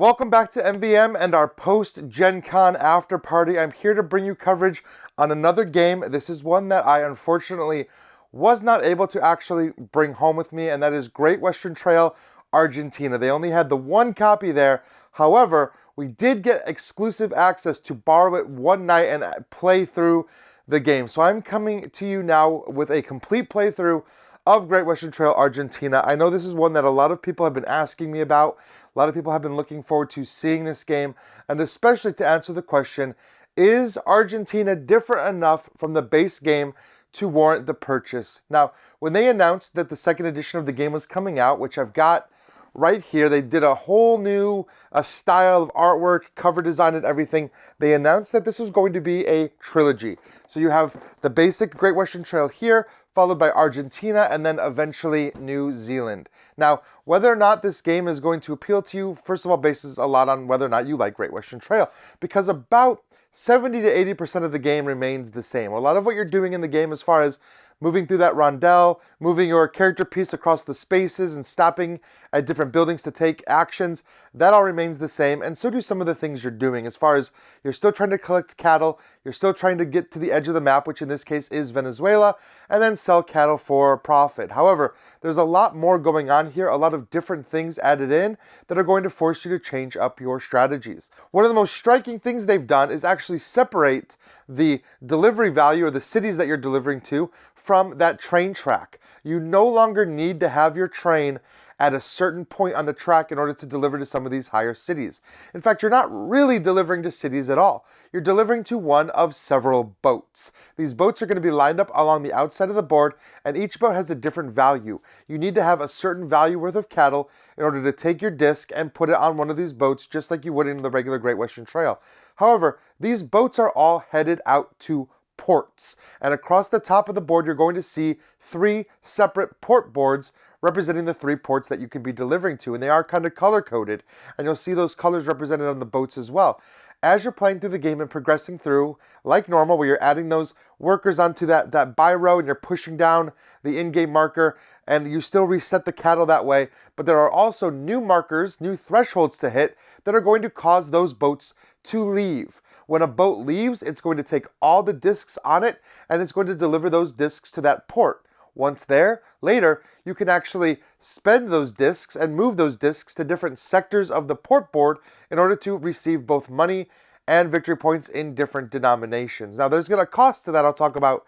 Welcome back to MVM and our post-GenCon after party. I'm here to bring you coverage on another game. This is one that I unfortunately was not able to actually bring home with me, and that is Great Western Trail, Argentina. They only had the one copy there. However, we did get exclusive access to borrow it one night and play through the game. So I'm coming to you now with a complete playthrough of Great Western Trail, Argentina. I know this is one that a lot of people have been asking me about. A lot of people have been looking forward to seeing this game, and especially to answer the question, is Argentina different enough from the base game to warrant the purchase? Now, when they announced that the second edition of the game was coming out, which I've got right here, they did a whole new style of artwork, cover design, and everything. They announced that this was going to be a trilogy. So you have the basic Great Western Trail here, followed by Argentina, and then eventually New Zealand. Now, whether or not this game is going to appeal to you, first of all, bases a lot on whether or not you like Great Western Trail, because about 70 to 80% of the game remains the same. A lot of what you're doing in the game as far as moving through that rondel, moving your character piece across the spaces and stopping at different buildings to take actions, that all remains the same, and so do some of the things you're doing as far as you're still trying to collect cattle, you're still trying to get to the edge of the map, which in this case is Venezuela, and then sell cattle for profit. However, there's a lot more going on here, a lot of different things added in that are going to force you to change up your strategies. One of the most striking things they've done is actually separate the delivery value or the cities that you're delivering to from that train track. You no longer need to have your train at a certain point on the track in order to deliver to some of these higher cities. In fact, you're not really delivering to cities at all. You're delivering to one of several boats. These boats are going to be lined up along the outside of the board, and each boat has a different value. You need to have a certain value worth of cattle in order to take your disc and put it on one of these boats, just like you would in the regular Great Western Trail. However, these boats are all headed out to ports, and across the top of the board you're going to see 3 separate port boards representing the 3 ports that you can be delivering to, and they are kind of color coded, and you'll see those colors represented on the boats as well. As you're playing through the game and progressing through, like normal, where you're adding those workers onto that buy row and you're pushing down the in-game marker, and you still reset the cattle that way, but there are also new markers, new thresholds to hit that are going to cause those boats to leave. When a boat leaves, it's going to take all the discs on it, and it's going to deliver those discs to that port. Once there, later, you can actually spend those discs and move those discs to different sectors of the port board in order to receive both money and victory points in different denominations. Now, there's going to cost to that I'll talk about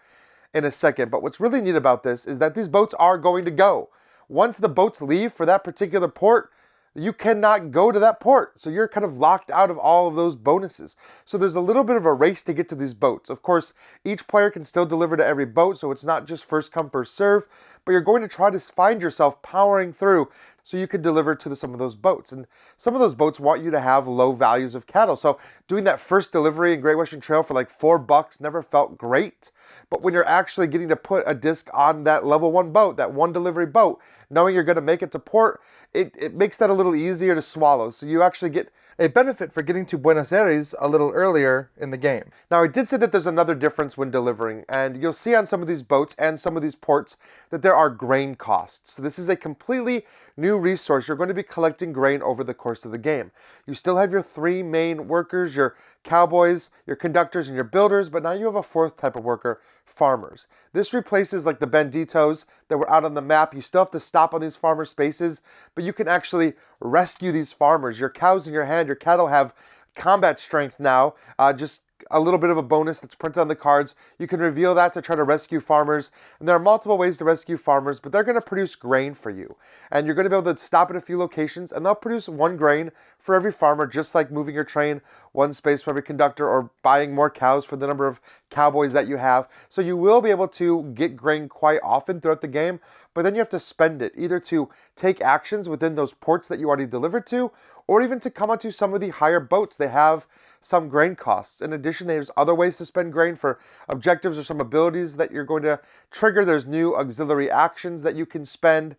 in a second, but what's really neat about this is that these boats are going to go. Once the boats leave for that particular port, you cannot go to that port. So you're kind of locked out of all of those bonuses. So there's a little bit of a race to get to these boats. Of course, each player can still deliver to every boat, so it's not just first come, first serve, but you're going to try to find yourself powering through so you can deliver to some of those boats. And some of those boats want you to have low values of cattle. So doing that first delivery in Great Western Trail for like $4 never felt great. But when you're actually getting to put a disc on that level 1 boat, that one delivery boat, knowing you're going to make it to port, it makes that a little easier to swallow. So you actually get a benefit for getting to Buenos Aires a little earlier in the game. Now, I did say that there's another difference when delivering, and you'll see on some of these boats and some of these ports that there are grain costs. So this is a completely new resource. You're going to be collecting grain over the course of the game. You still have your 3 main workers, your cowboys, your conductors, and your builders, but now you have a 4th type of worker, farmers. This replaces like the banditos that were out on the map. You still have to stop on these farmer spaces, but you can actually rescue these farmers. Your cows in your hand, your cattle have combat strength now, just a little bit of a bonus that's printed on the cards. You can reveal that to try to rescue farmers. And there are multiple ways to rescue farmers, but they're going to produce grain for you. And you're going to be able to stop at a few locations, and they'll produce 1 grain for every farmer, just like moving your train 1 space for every conductor or buying more cows for the number of cowboys that you have. So you will be able to get grain quite often throughout the game, but then you have to spend it either to take actions within those ports that you already delivered to, or even to come onto some of the higher boats. They have some grain costs. In addition, there's other ways to spend grain for objectives or some abilities that you're going to trigger. There's new auxiliary actions that you can spend.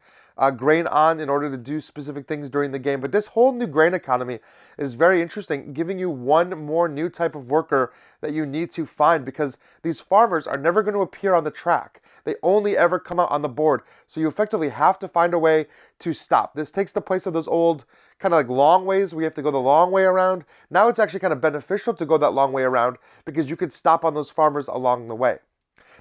grain on in order to do specific things during the game. But this whole new grain economy is very interesting, giving you one more new type of worker that you need to find, because these farmers are never going to appear on the track. They only ever come out on the board. So you effectively have to find a way to stop. This takes the place of those old kind of like long ways. We have to go the long way around. Now it's actually kind of beneficial to go that long way around because you could stop on those farmers along the way.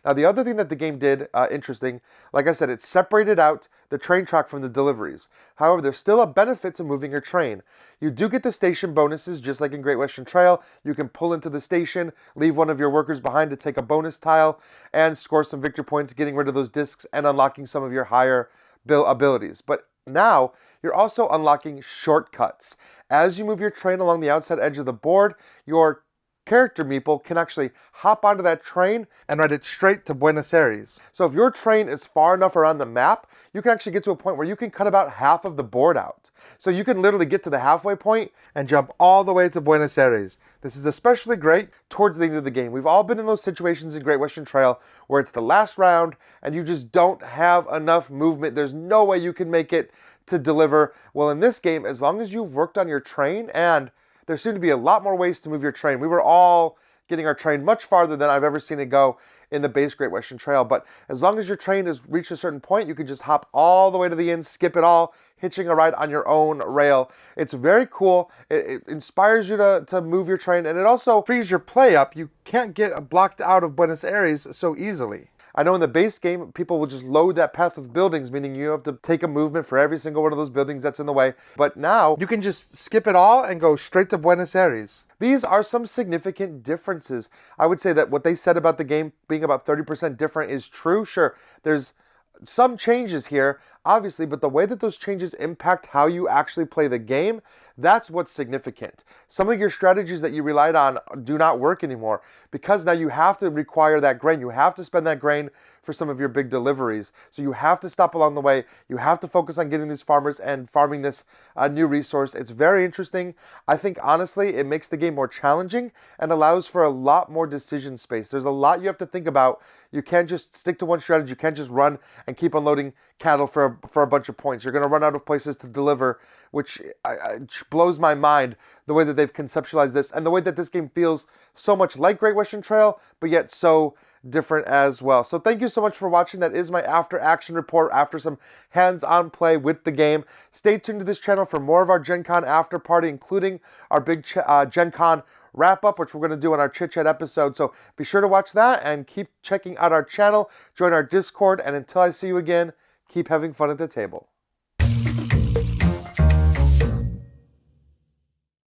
Now, the other thing that the game did, interesting, like I said, it separated out the train track from the deliveries. However, there's still a benefit to moving your train. You do get the station bonuses, just like in Great Western Trail. You can pull into the station, leave one of your workers behind to take a bonus tile, and score some victory points, getting rid of those discs and unlocking some of your higher abilities. But now, you're also unlocking shortcuts. As you move your train along the outside edge of the board, your character meeple can actually hop onto that train and ride it straight to Buenos Aires. So if your train is far enough around the map, you can actually get to a point where you can cut about half of the board out. So you can literally get to the halfway point and jump all the way to Buenos Aires. This is especially great towards the end of the game. We've all been in those situations in Great Western Trail where it's the last round and you just don't have enough movement. There's no way you can make it to deliver. Well, in this game, as long as you've worked on your train, and there seem to be a lot more ways to move your train. We were all getting our train much farther than I've ever seen it go in the base Great Western Trail. But as long as your train has reached a certain point, you can just hop all the way to the end, skip it all, hitching a ride on your own rail. It's very cool. It inspires you to move your train, and it also frees your play up. You can't get blocked out of Buenos Aires so easily. I know in the base game, people will just load that path with buildings, meaning you have to take a movement for every single one of those buildings that's in the way. But now, you can just skip it all and go straight to Buenos Aires. These are some significant differences. I would say that what they said about the game being about 30% different is true. Sure, there's some changes here, obviously, but the way that those changes impact how you actually play the game, that's what's significant. Some of your strategies that you relied on do not work anymore because now you have to require that grain. You have to spend that grain for some of your big deliveries. So you have to stop along the way. You have to focus on getting these farmers and farming this new resource. It's very interesting. I think, honestly, it makes the game more challenging and allows for a lot more decision space. There's a lot you have to think about. You can't just stick to one strategy. You can't just run and keep unloading cattle for a bunch of points. You're going to run out of places to deliver, which blows my mind, the way that they've conceptualized this and the way that this game feels so much like Great Western Trail, but yet so different as well. So thank you so much for watching. That is my after action report after some hands-on play with the game. Stay tuned to this channel for more of our Gen Con after party, including our big Gen Con wrap up, which we're going to do on our Chit Chat episode. So be sure to watch that and keep checking out our channel, join our Discord, and until I see you again, keep having fun at the table.